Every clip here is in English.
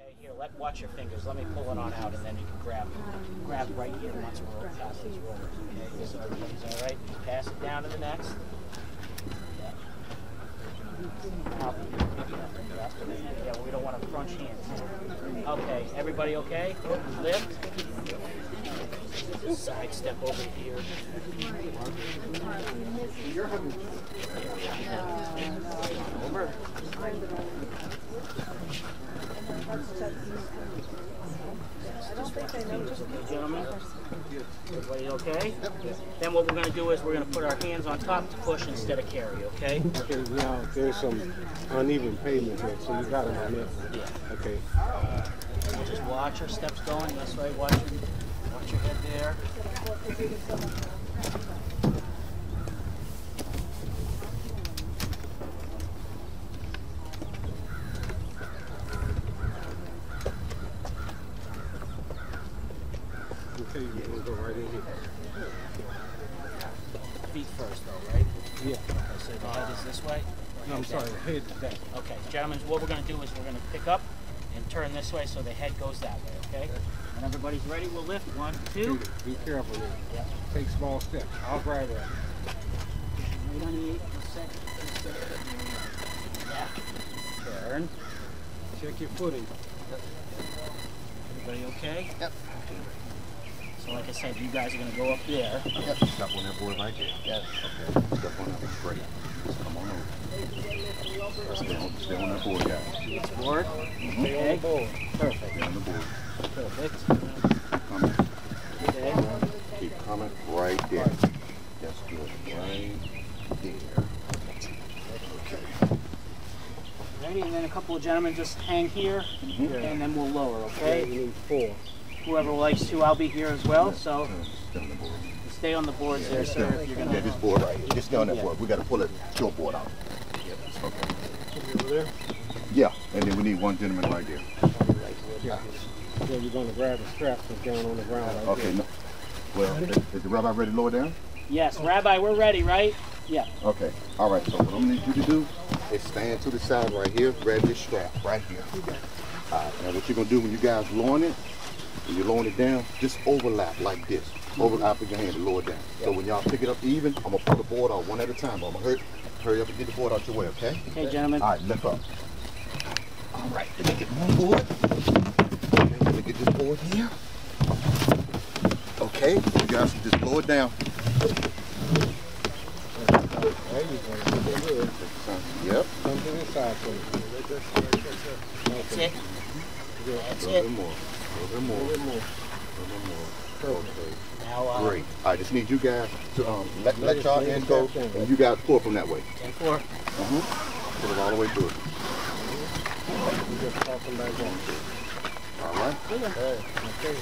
Okay, here, watch your fingers. Let me pull it on out, and then you can grab right here once we're past these rollers. Okay, so everybody's all right. Just pass it down to the next. Yeah. Yeah, we don't want to crunch hands. Okay, everybody okay? Lift. Side step over here. Over. Okay, gentlemen? Everybody okay? Then what we're going to do is we're going to put our hands on top to push instead of carry, okay? Okay, now there's some uneven pavement here, so you got it on there. Yeah. Okay. Just watch our steps going. That's right. Watch your head there. Okay, you're going to go right in here. Feet first, though, right? Yeah. Okay, so the head is this way? No, I'm sorry, the head is that. Okay, gentlemen, what we're going to do is we're going to pick up and turn this way so the head goes that way, okay? When everybody's ready, we'll lift. 1, 2. Be careful there. Yeah. Take small steps. I'll grab it. Right on the 8th, yeah. Turn. Check your footing. Everybody okay? Yep. So like I said, you guys are going to go up there. Yep. Step on that board right there. Yes. Okay. Step on that straight. Come on over. Stay on that board, guys. This board? Stay on the board. Perfect. Stay on the board. Perfect. Coming. Okay. Keep coming right there. That's good. Right there. Okay. Ready? And then a couple of gentlemen just hang here, and then we'll lower, okay? Yeah, you need 4. Whoever likes to, I'll be here as well, so Stay on the board. stay on the boards there, sir, if you're going to... Yeah, this board right here. Just stay on that board. We got to pull that short board out. Okay. Over there? Yeah, and then we need one gentleman right there. Yeah. Yeah, you're going to grab the straps that's down on the ground right Okay, no. Well, is the rabbi ready to lower down? Yes, Rabbi, we're ready, right? Yeah. Okay. All right, so what I'm going to need you to do is stand to the side right here, grab this strap right here. All right, now what you're going to do when you guys lowering it, when you're lowering it down, just overlap like this. Overlap with your hand to lower it down. So when y'all pick it up even, I'm going to pull the board out one at a time. I'm going to hurry up and get the board out your way, okay? Okay, gentlemen. All right, lift up. All right, let me get one board. Okay, let me get this board here. Okay, you guys can just blow it down. There you go. Good. Yep. Come to this side, please. That's it. That's A it. little bit more. A little bit more. A little bit more. Okay. Now, Great. I just need you guys to let y'all end go, and you guys pull from that way. 10-4. Pull it all the way through it. You just pop them back on. All right. Okay.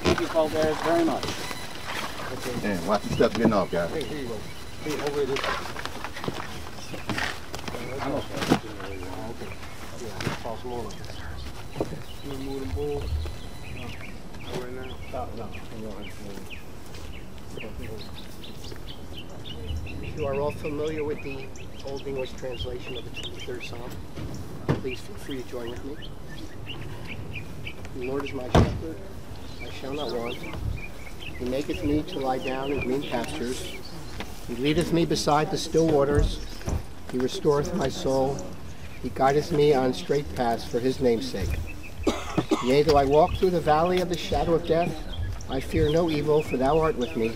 Thank you, Paul Bears, very much. And watch the steps getting off, guys. Hey, here you go. Hey, over this. I'm okay. Okay. Yeah, just toss them on. You move them board? No. Right now? No. You are all familiar with the Old English translation of the 23rd Psalm. Please feel free to join with me. The Lord is my shepherd, I shall not want. He maketh me to lie down in green pastures. He leadeth me beside the still waters. He restoreth my soul. He guideth me on straight paths for his name's sake. Yea, though I walk through the valley of the shadow of death, I fear no evil, for thou art with me.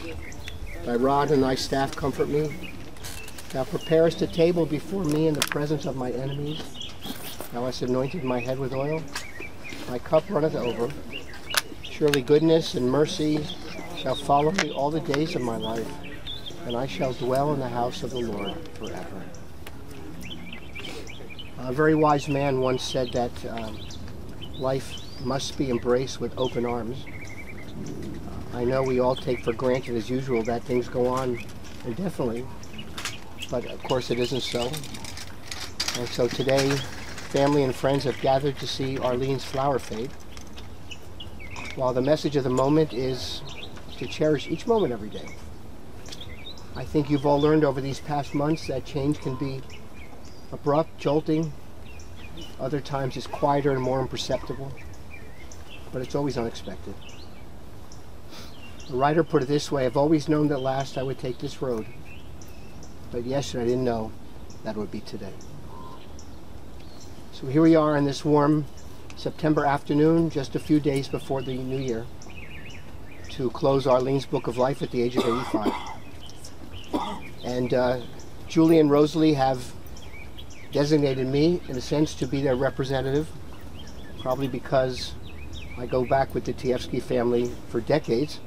Thy rod and thy staff comfort me. Thou preparest a table before me in the presence of my enemies. Thou hast anointed my head with oil. My cup runneth over. Surely goodness and mercy shall follow me all the days of my life, and I shall dwell in the house of the Lord forever. A very wise man once said that life must be embraced with open arms. I know we all take for granted, as usual, that things go on indefinitely, but of course it isn't so. And so today, family and friends have gathered to see Arleen's flower fade. While the message of the moment is to cherish each moment every day. I think you've all learned over these past months that change can be abrupt, jolting, Other times it's quieter and more imperceptible, but it's always unexpected. The writer put it this way: I've always known that last I would take this road, but yesterday I didn't know that it would be today. So here we are on this warm September afternoon, just a few days before the new year, to close Arleen's book of life at the age of 85. And Julie and Rosalie have designated me, in a sense, to be their representative, probably because I go back with the Tievsky family for decades,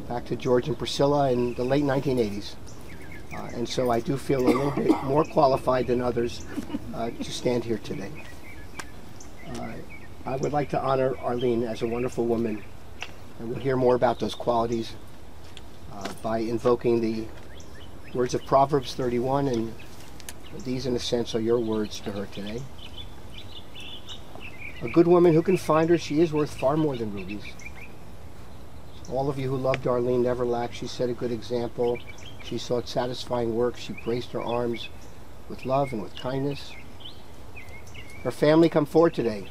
back to George and Priscilla in the late 1980s. And so I do feel a little bit more qualified than others to stand here today. I would like to honor Arleen as a wonderful woman, and we'll hear more about those qualities by invoking the words of Proverbs 31, and these, in a sense, are your words to her today. A good woman, who can find her? She is worth far more than rubies. All of you who loved Arleen never lacked. She set a good example. She sought satisfying work. She braced her arms with love and with kindness. Her family come forward today,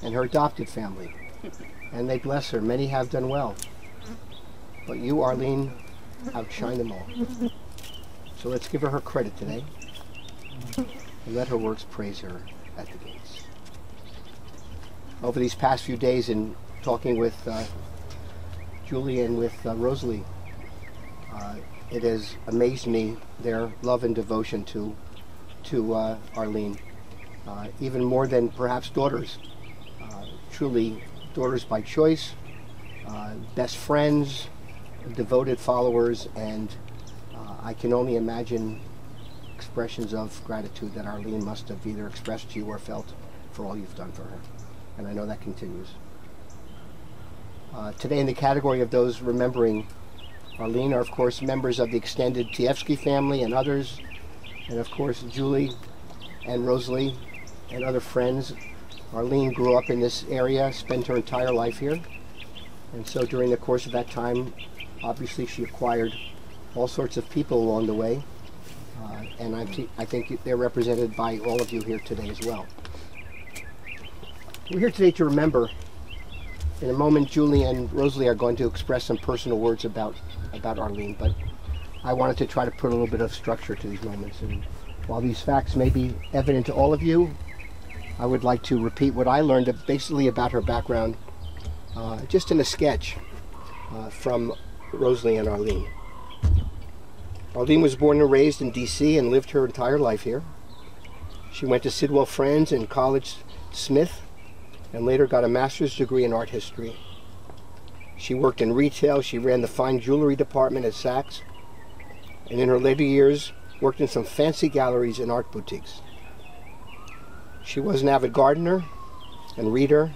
and her adopted family, and they bless her. Many have done well, but you, Arleen, outshine them all. So let's give her credit today, and let her works praise her at the gates. Over these past few days, in talking with Julie and with Rosalie, it has amazed me, their love and devotion to Arleen, even more than perhaps daughters. Truly daughters by choice, best friends, devoted followers, and I can only imagine expressions of gratitude that Arleen must have either expressed to you or felt for all you've done for her. And I know that continues. Today, in the category of those remembering Arleen, are of course members of the extended Tievsky family and others, and of course Julie and Rosalie and other friends. Arleen grew up in this area, spent her entire life here, and so during the course of that time, obviously she acquired all sorts of people along the way, and I think they're represented by all of you here today as well. We're here today to remember. In a moment, Julie and Rosalie are going to express some personal words about Arleen, but I wanted to try to put a little bit of structure to these moments. And while these facts may be evident to all of you, I would like to repeat what I learned basically about her background, just in a sketch from Rosalie and Arleen. Arleen was born and raised in D.C. and lived her entire life here. She went to Sidwell Friends and College Smith, and later got a master's degree in art history. She worked in retail. She ran the fine jewelry department at Saks, and in her later years worked in some fancy galleries and art boutiques. She was an avid gardener and reader.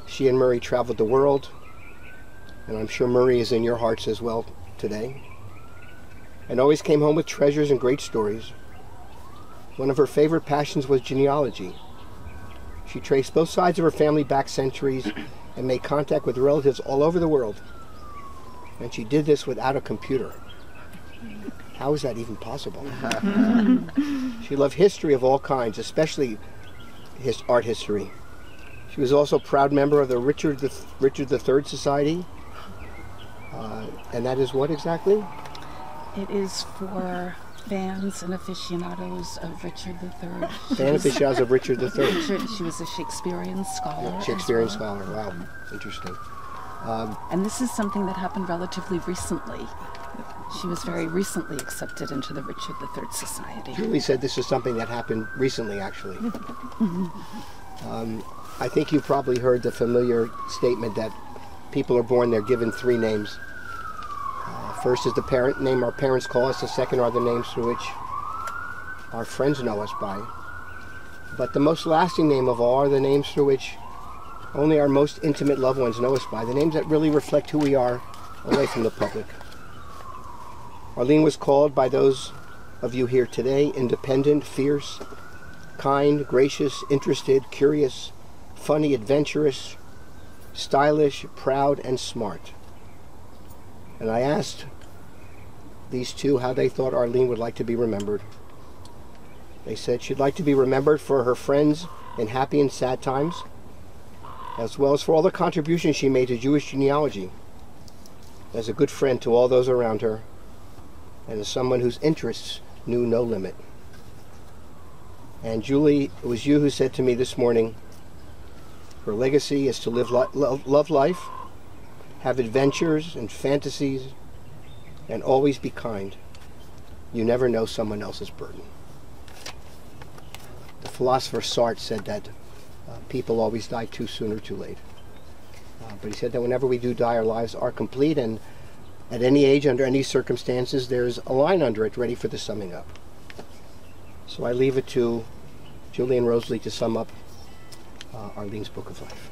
She and Murray traveled the world, and I'm sure Murray is in your hearts as well today, and always came home with treasures and great stories. One of her favorite passions was genealogy. She traced both sides of her family back centuries and made contact with relatives all over the world. And she did this without a computer. How is that even possible? She loved history of all kinds, especially art history. She was also a proud member of the Richard III Society. And that is what exactly? It is for fans and aficionados of Richard III. Fan aficionados of Richard III. She was a Shakespearean scholar. Yeah, Shakespearean scholar, wow, interesting. And this is something that happened relatively recently. She was very recently accepted into the Richard III Society. Julie said this is something that happened recently, actually. I think you've probably heard the familiar statement that people are born, they're given three names. First is the parent name our parents call us. The second are the names through which our friends know us by. But the most lasting name of all are the names through which only our most intimate loved ones know us by. The names that really reflect who we are away from the public. Arleen was called by those of you here today independent, fierce, kind, gracious, interested, curious, funny, adventurous, stylish, proud, and smart. And I asked these two how they thought Arleen would like to be remembered. They said she'd like to be remembered for her friends in happy and sad times, as well as for all the contributions she made to Jewish genealogy, as a good friend to all those around her, and as someone whose interests knew no limit. And Julie, it was you who said to me this morning, her legacy is to love life, have adventures and fantasies, and always be kind. You never know someone else's burden. The philosopher Sartre said that people always die too soon or too late. But he said that whenever we do die, our lives are complete, and at any age, under any circumstances, there's a line under it ready for the summing up. So I leave it to Julie and Rosalie to sum up Arleen's Book of Life.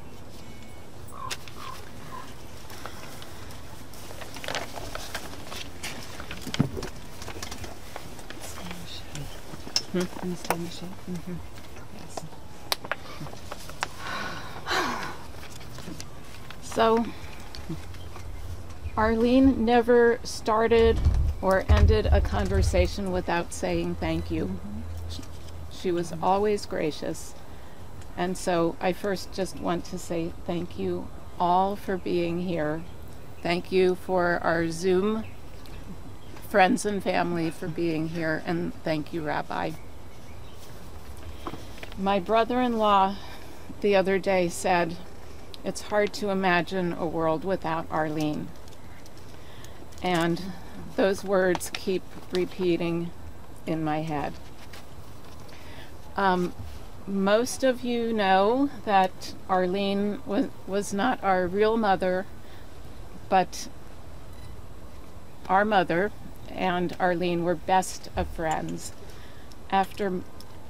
So, Arleen never started or ended a conversation without saying thank you. She was always gracious. And so I first just want to say thank you all for being here. Thank you for our Zoom friends and family for being here, and thank you, Rabbi. My brother-in-law the other day said, it's hard to imagine a world without Arleen. And those words keep repeating in my head. Most of you know that Arleen was not our real mother, but our mother and Arleen were best of friends. After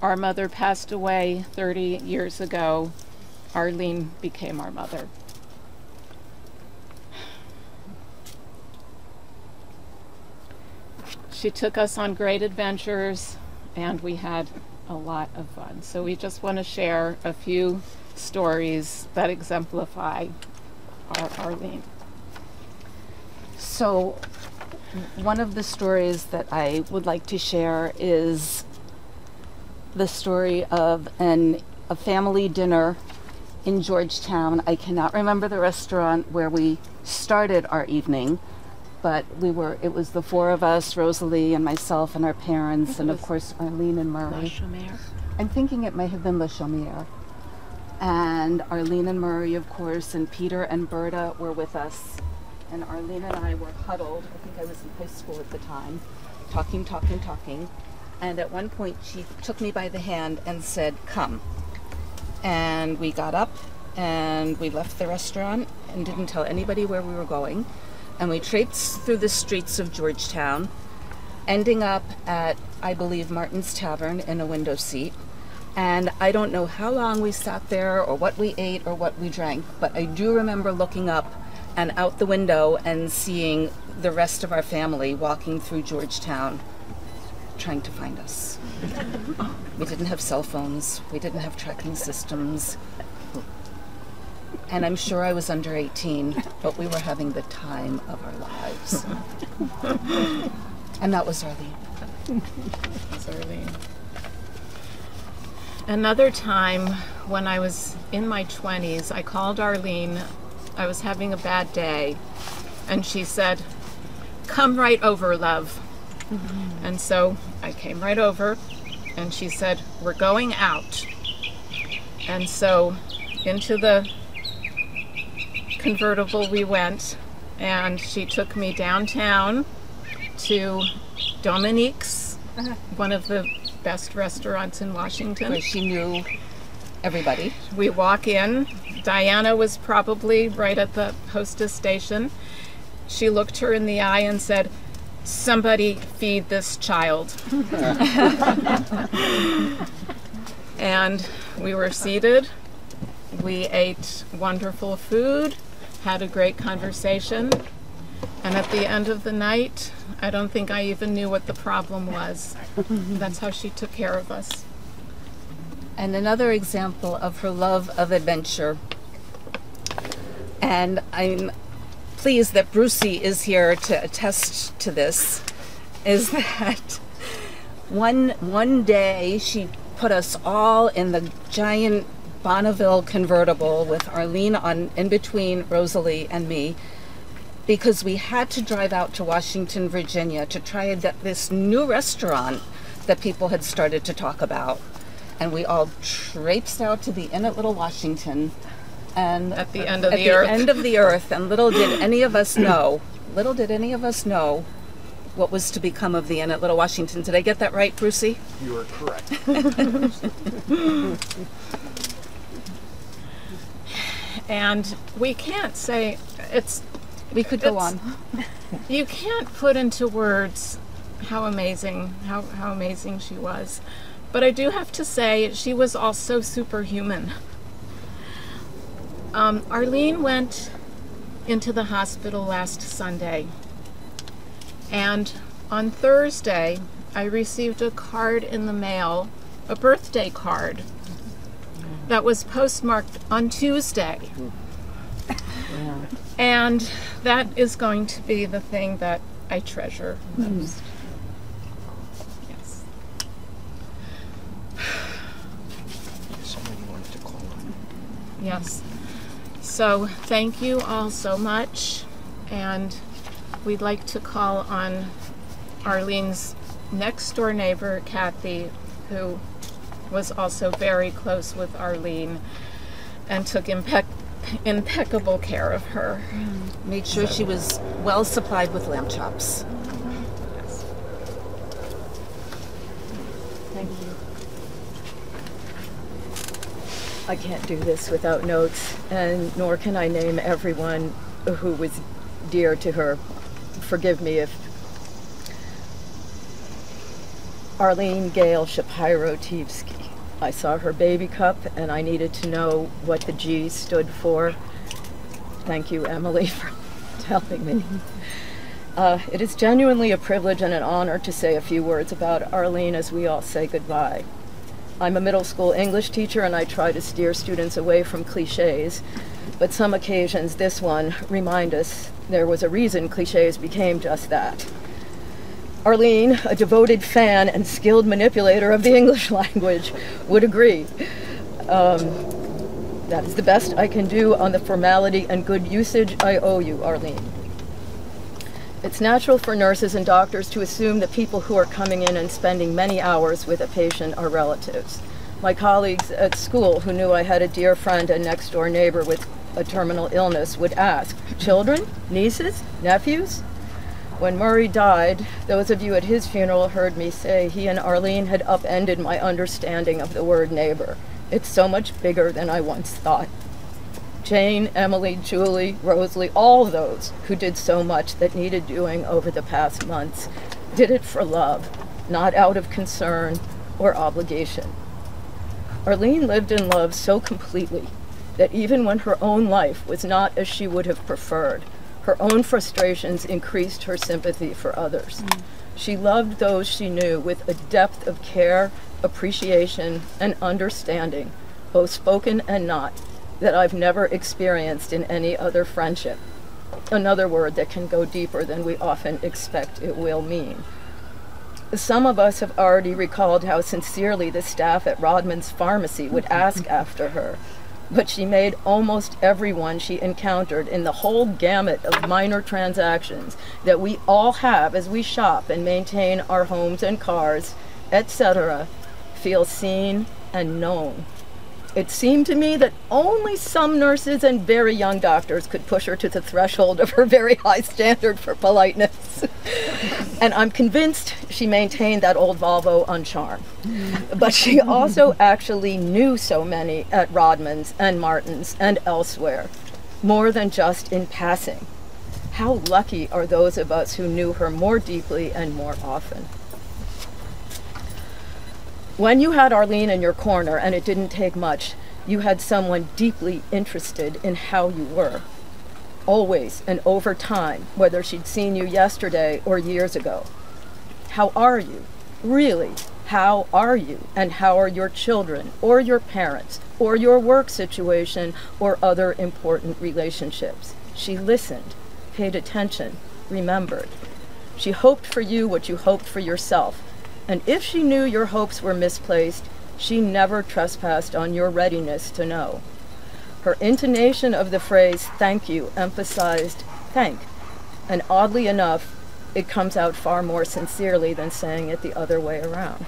our mother passed away 30 years ago, Arleen became our mother. She took us on great adventures, and we had a lot of fun. So we just want to share a few stories that exemplify our Arleen. So one of the stories that I would like to share is the story of a family dinner in Georgetown. I cannot remember the restaurant where we started our evening, but it was the four of us, Rosalie and myself and our parents, and of course Arleen and Murray. I'm thinking it may have been Le Chaumière. And Arleen and Murray, of course, and Peter and Berta were with us. And Arleen and I were huddled, I think I was in high school at the time, talking. And at one point she took me by the hand and said, come. And we got up and we left the restaurant and didn't tell anybody where we were going. And we traipsed through the streets of Georgetown, ending up at, I believe, Martin's Tavern in a window seat. And I don't know how long we sat there or what we ate or what we drank, but I do remember looking up and out the window and seeing the rest of our family walking through Georgetown trying to find us. We didn't have cell phones, we didn't have tracking systems, and I'm sure I was under 18, but we were having the time of our lives. And that was Arleen. That's Arleen. Another time when I was in my 20s, I called Arleen. I was having a bad day, and she said, come right over, love. Mm-hmm. And so I came right over, and she said, we're going out. And so into the convertible we went, and she took me downtown to Dominique's, one of the best restaurants in Washington. Where she knew everybody. We walk in. Diana was probably right at the hostess station. She looked her in the eye and said, somebody feed this child. And we were seated. We ate wonderful food, had a great conversation, and at the end of the night, I don't think I even knew what the problem was. That's how she took care of us. And another example of her love of adventure. And I'm pleased that Brucey is here to attest to this, is that One day she put us all in the giant Bonneville convertible with Arleen on in between Rosalie and me, because we had to drive out to Washington, Virginia to try this new restaurant that people had started to talk about. And we all traipsed out to the inn at Little Washington, and At the end of at the the earth. end of the earth, and little did any of us know what was to become of the inn at Little Washington. Did I get that right, Brucey? You are correct. And we can't say We could go It's- on. you can't put into words how amazing she was. But I do have to say she was also superhuman. Arleen went into the hospital last Sunday, and on Thursday I received a card in the mail, a birthday card, that was postmarked on Tuesday. And that is going to be the thing that I treasure most. Yes. Somebody wanted to call him. Yes. So thank you all so much. And we'd like to call on Arleen's next door neighbor, Kathy, who was also very close with Arleen and took impeccable care of her. Made sure she was well supplied with lamb chops. Yes. Thank you. I can't do this without notes, and nor can I name everyone who was dear to her. Forgive me if Arleen Gail Shapiro Tievsky. I saw her baby cup and I needed to know what the G stood for. Thank you, Emily, for telling me. It is genuinely a privilege and an honor to say a few words about Arleen as we all say goodbye. I'm a middle school English teacher and I try to steer students away from cliches, but some occasions, this one, remind us there was a reason cliches became just that. Arleen, a devoted fan and skilled manipulator of the English language, would agree. That is the best I can do on the formality and good usage I owe you, Arleen. It's natural for nurses and doctors to assume that people who are coming in and spending many hours with a patient are relatives. My colleagues at school who knew I had a dear friend and next-door neighbor with a terminal illness would ask, children, nieces, nephews? When Murray died, those of you at his funeral heard me say he and Arleen had upended my understanding of the word neighbor. It's so much bigger than I once thought. Jane, Emily, Julie, Rosalie, all those who did so much that needed doing over the past months did it for love, not out of concern or obligation. Arleen lived in love so completely that even when her own life was not as she would have preferred, her own frustrations increased her sympathy for others. She loved those she knew with a depth of care, appreciation, and understanding, both spoken and not, that I've never experienced in any other friendship. Another word that can go deeper than we often expect it will mean. Some of us have already recalled how sincerely the staff at Rodman's Pharmacy would ask after her, but she made almost everyone she encountered in the whole gamut of minor transactions that we all have as we shop and maintain our homes and cars, etc., feel seen and known. It seemed to me that only some nurses and very young doctors could push her to the threshold of her very high standard for politeness. And I'm convinced she maintained that old Volvo on charm. But she also actually knew so many at Rodman's and Martin's and elsewhere, more than just in passing. How lucky are those of us who knew her more deeply and more often. When you had Arleen in your corner, and it didn't take much, you had someone deeply interested in how you were. Always and over time, whether she'd seen you yesterday or years ago. How are you? Really, how are you? And how are your children, or your parents, or your work situation, or other important relationships? She listened, paid attention, remembered. She hoped for you what you hoped for yourself, And if she knew your hopes were misplaced, she never trespassed on your readiness to know. Her intonation of the phrase "thank you" emphasized thank, and oddly enough, it comes out far more sincerely than saying it the other way around.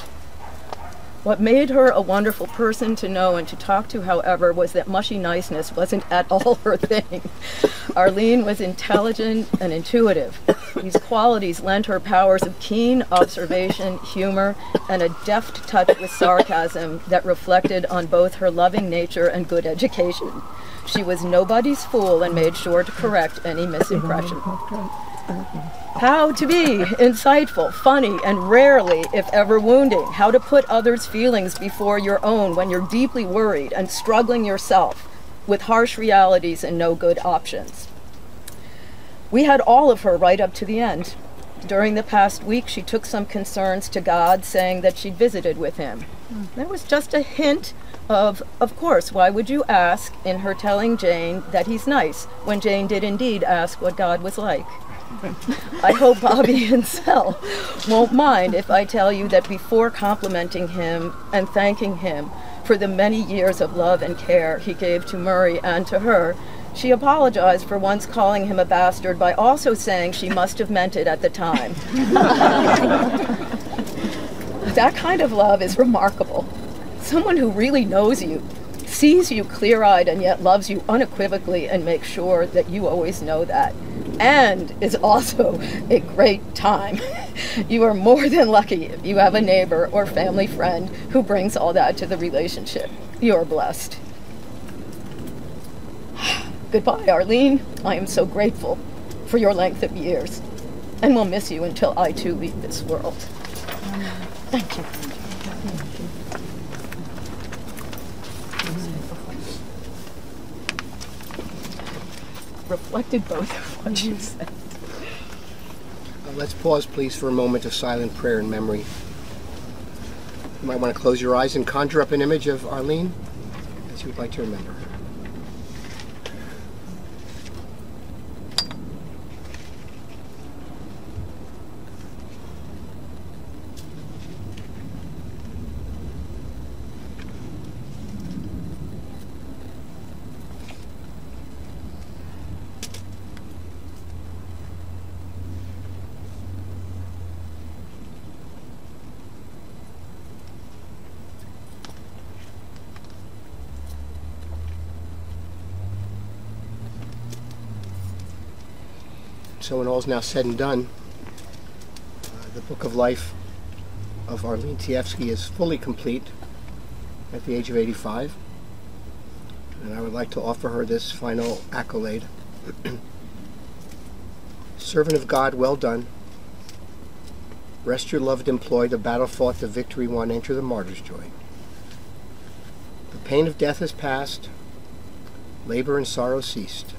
What made her a wonderful person to know and to talk to, however, was that mushy niceness wasn't at all her thing. Arleen was intelligent and intuitive. These qualities lent her powers of keen observation, humor, and a deft touch with sarcasm that reflected on both her loving nature and good education. She was nobody's fool and made sure to correct any misimpression. How to be insightful, funny, and rarely, if ever, wounding. How to put others' feelings before your own when you're deeply worried and struggling yourself with harsh realities and no good options. We had all of her right up to the end. During the past week, she took some concerns to God, saying that she'd visited with him. There was just a hint of course, why would you ask, in her telling Jane that he's nice, when Jane did indeed ask what God was like. I hope Bobby and Sel won't mind if I tell you that before complimenting him and thanking him for the many years of love and care he gave to Murray and to her, she apologized for once calling him a bastard by also saying she must have meant it at the time. That kind of love is remarkable. Someone who really knows you, sees you clear-eyed and yet loves you unequivocally and makes sure that you always know that. And is also a great time. You are more than lucky if you have a neighbor or family friend who brings all that to the relationship. You're blessed. Goodbye, Arleen. I am so grateful for your length of years, and will miss you until I too leave this world. Thank you. Reflected both of what you said. Let's pause, please, for a moment of silent prayer and memory. You might want to close your eyes and conjure up an image of Arleen as you would like to remember her. So when all is now said and done, the book of life of Arleen Tievsky is fully complete at the age of 85. And I would like to offer her this final accolade. Servant of God, well done. Rest your loved employ, the battle fought, the victory won, enter the martyr's joy. The pain of death has passed, labor and sorrow ceased.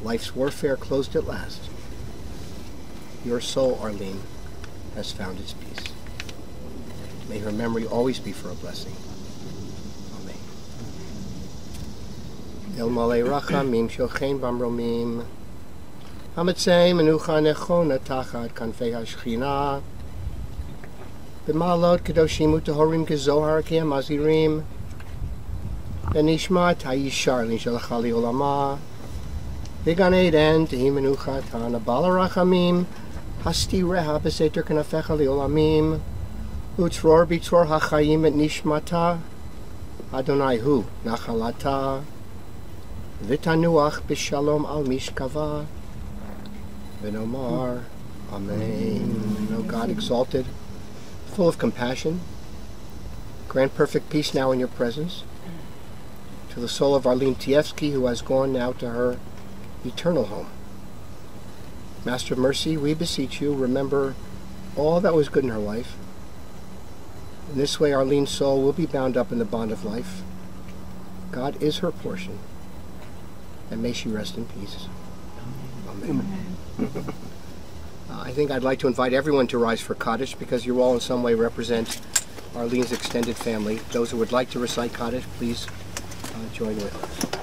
Life's warfare closed at last. Your soul, Arleen, has found its peace. May her memory always be for a blessing. Amen. El malei rachamim shochein bamromim hamatzei menucha nechona tachat kanfei hashchina b'malot kedoshim u'tehorim kezohar ki hamazirim benishmat hayishar l'shalcha li'olama Vigan Eden, Tehimenucha, Tana Balarachamim, Hasti Reha, Beseter Kanafecha Leolamim, Utzror Bitzror Hachayim et Nishmata, Adonai Hu, Nachalata, Vitanuach Bishalom al Mishkava, Vinomar, Amen. O God exalted, full of compassion, grant perfect peace now in your presence. To the soul of Arleen Tievsky, who has gone now to her eternal home. Master of Mercy, we beseech you, remember all that was good in her life. In this way, Arleen's soul will be bound up in the bond of life. God is her portion, and may she rest in peace. Amen. I think I'd like to invite everyone to rise for Kaddish, because you all in some way represent Arleen's extended family. Those who would like to recite Kaddish, please join with us.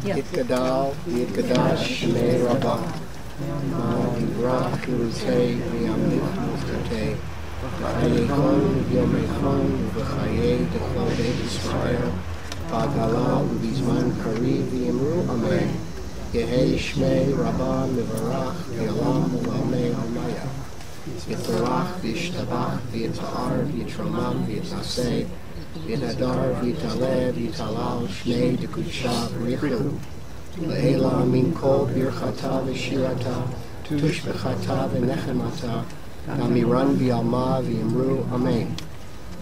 Yitkadal, Yitkadash, Shmei Rabbah. Yivrach, Yirutei, V'yamlich, Muftei. V'chayechon, V'yomechon, V'chayei, D'chol Beit Yisrael. V'adala, V'bizman Kariv, V'yimru, Amen. Yehei Shmei Rabbah, Mivarach, V'yalam, V'amei Almaya. Yitzarach, V'yishtabach, V'yitzahar, V'yitramam, V'yitnaseh. V'yitadar, V'yitaleh, V'yitalal, Shmei, D'Kudshav, V'yichu. Le'ela min kol birchata v'shirata, tushbechata v'nechemata, namiran v'yalma v'yimru, Amen.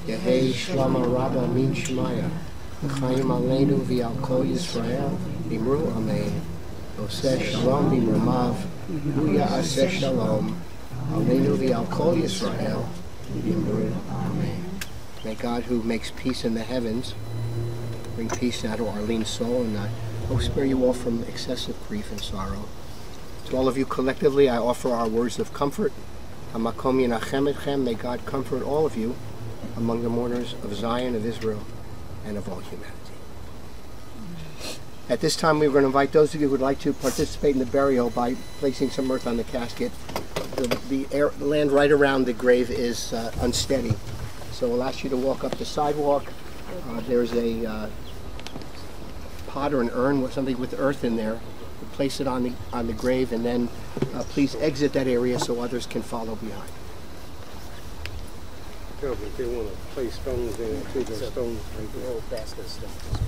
Yehei shlama rabba min shemaya, v'chayim aleinu v'yal kol Yisrael, v'yimru, Amen. Oseh shalom v'yimrumav, Huya aseh shalom, aleinu v'yal kol Yisrael, v'yimru, Amen. May God, who makes peace in the heavens, bring peace now to Arleen's soul and not spare you all from excessive grief and sorrow. To all of you collectively, I offer our words of comfort. Hamakom yinachem etchem. May God comfort all of you among the mourners of Zion, of Israel, and of all humanity. At this time, we're going to invite those of you who would like to participate in the burial by placing some earth on the casket. The land right around the grave is unsteady, so we'll ask you to walk up the sidewalk. There's a pot or an urn with something with earth in there. We'll place it on the grave, and then please exit that area so others can follow behind. If they want to place stones in, take those stones right there. Little basket of stones.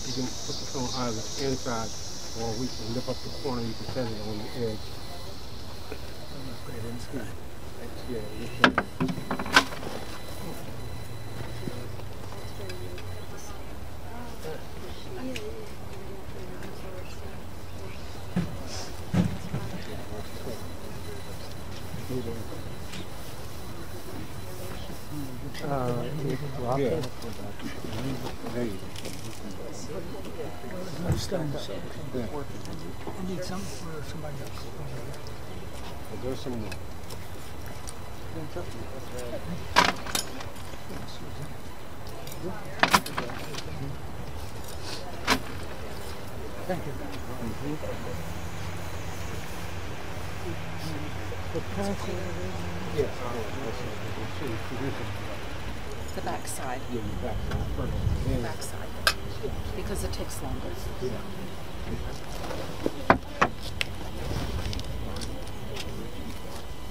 You can put the stone either inside, or we can lift up the corner. You can set it on the edge. Put it inside. Yeah, you can. Yeah. There you go. Stones. Yeah. You need some for somebody else. There's some more. Thank you. Yes. The back side. Yeah, the back side first. Then Back side. Because it takes longer. you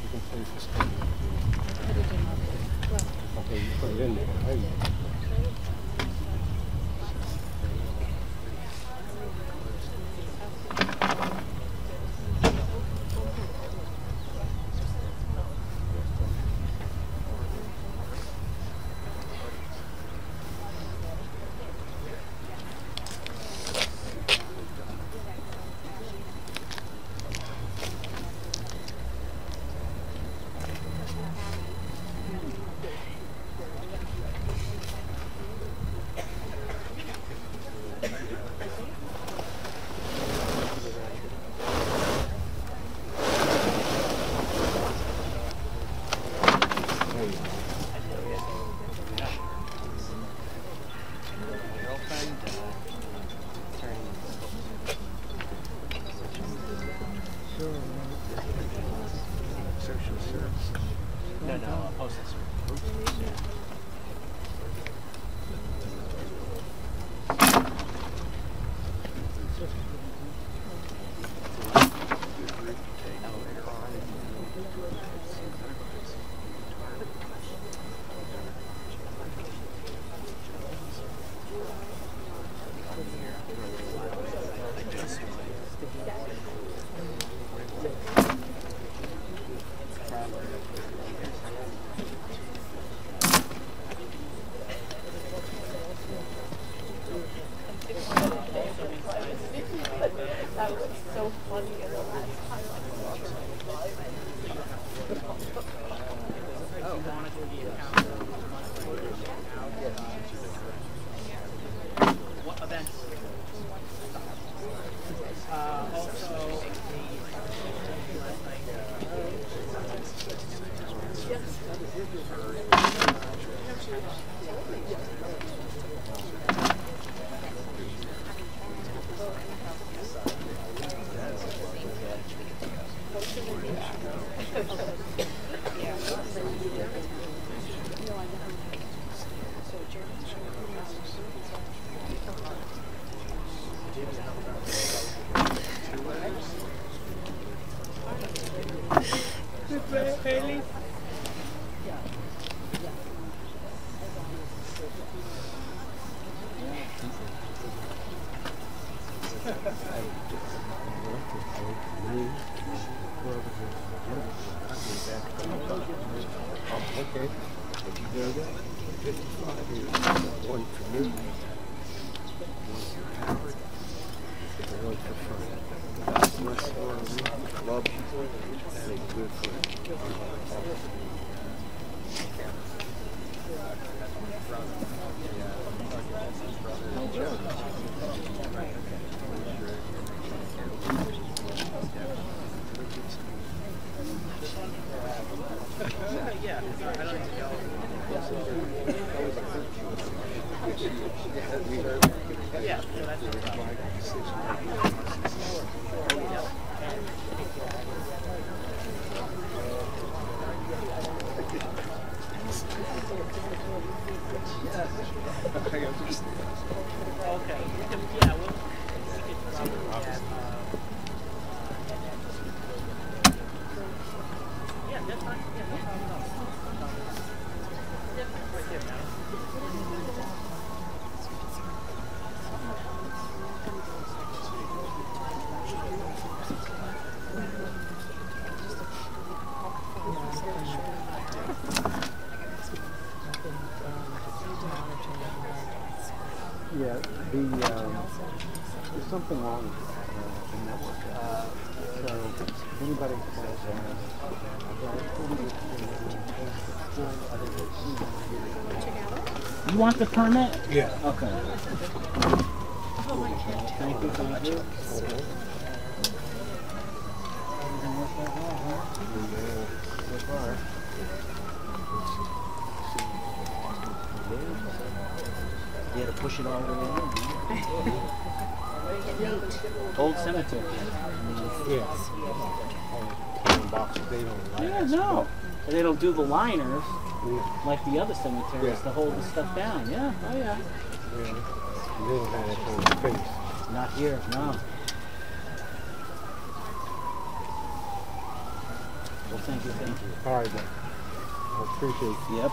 can place the stone. Okay, you put it in there. There you go. What events? Okay. One for me. One for fun. Love. And a good friend. Yeah, there's something wrong with the network. So anybody calls You want the permit? Yeah. Okay. Thank you, thank you. You had to push it all the way in. Old cemetery. Yeah. Boxes, they don't like Yeah, no. And they don't do the liners like the other cemeteries Yeah. to hold the stuff down. Yeah, oh yeah. They don't have that kind of space. Not here, no. Well, thank you, thank you. All right, then. I appreciate it. Yep.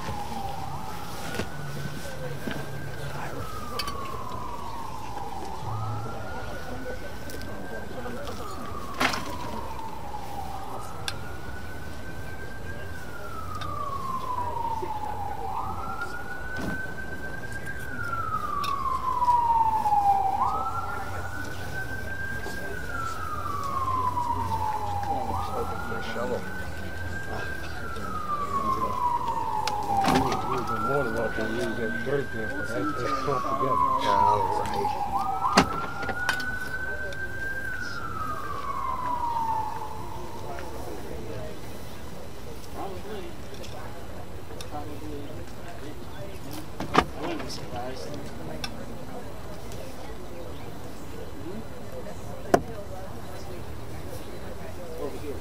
More than welcome to use that dirt there, but that's clumped together. All right. I wouldn't be surprised. Over here.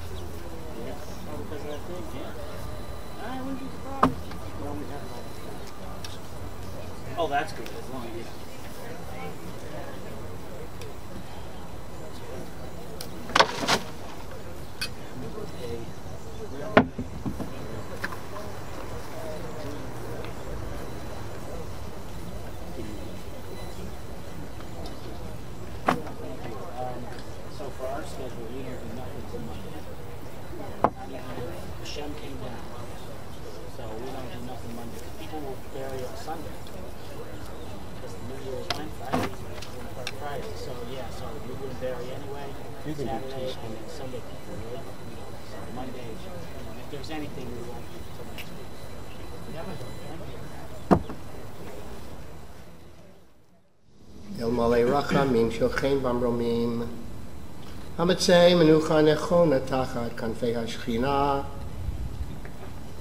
Yeah. Oh, because of that thing? Yeah. I wouldn't be surprised. Well, we have it all. Oh, that's good. As long as you. So for our schedule, we have nothing till Monday. Hashem came down. So we don't do nothing Monday. People will bury on Sunday. Because the New Year's went Friday. Christ. So yeah, so we wouldn't bury anyway. You can do Saturday Tuesday. and then Sunday people would. So Monday, if there's anything, we won't do until next week. Yeah, thank you. El Malay Rachamim Shochem Bamromim Hamatzei Menucha Nechona Tachat Kanfei HaShechina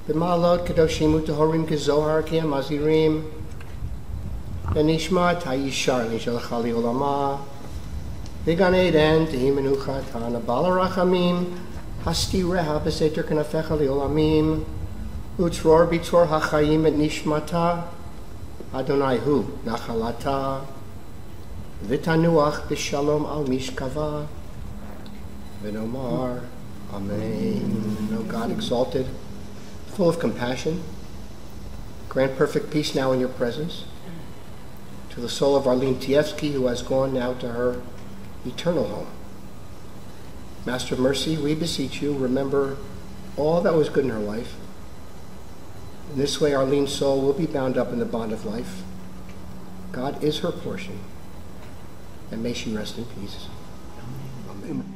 B'malot Kedoshim U'Tehorim Kezohar Ki HaMazirim Benishmat HaYishar Nishal Chali Olama V'gan Eden Tehi Menucha Tana Bala Rachamim Hasti Reha B'Seter Kanafecha Li'Olamim Utzror B'Tzor HaChayim Et Nishmata Adonai Hu Nachalata V'tanuach b'shalom al mishkava v'nomar Amen. O God exalted, full of compassion, grant perfect peace now in your presence to the soul of Arleen Tievsky, who has gone now to her eternal home. Master of Mercy, we beseech you, remember all that was good in her life. In this way, Arleen's soul will be bound up in the bond of life. God is her portion, and may she rest in peace. Amen.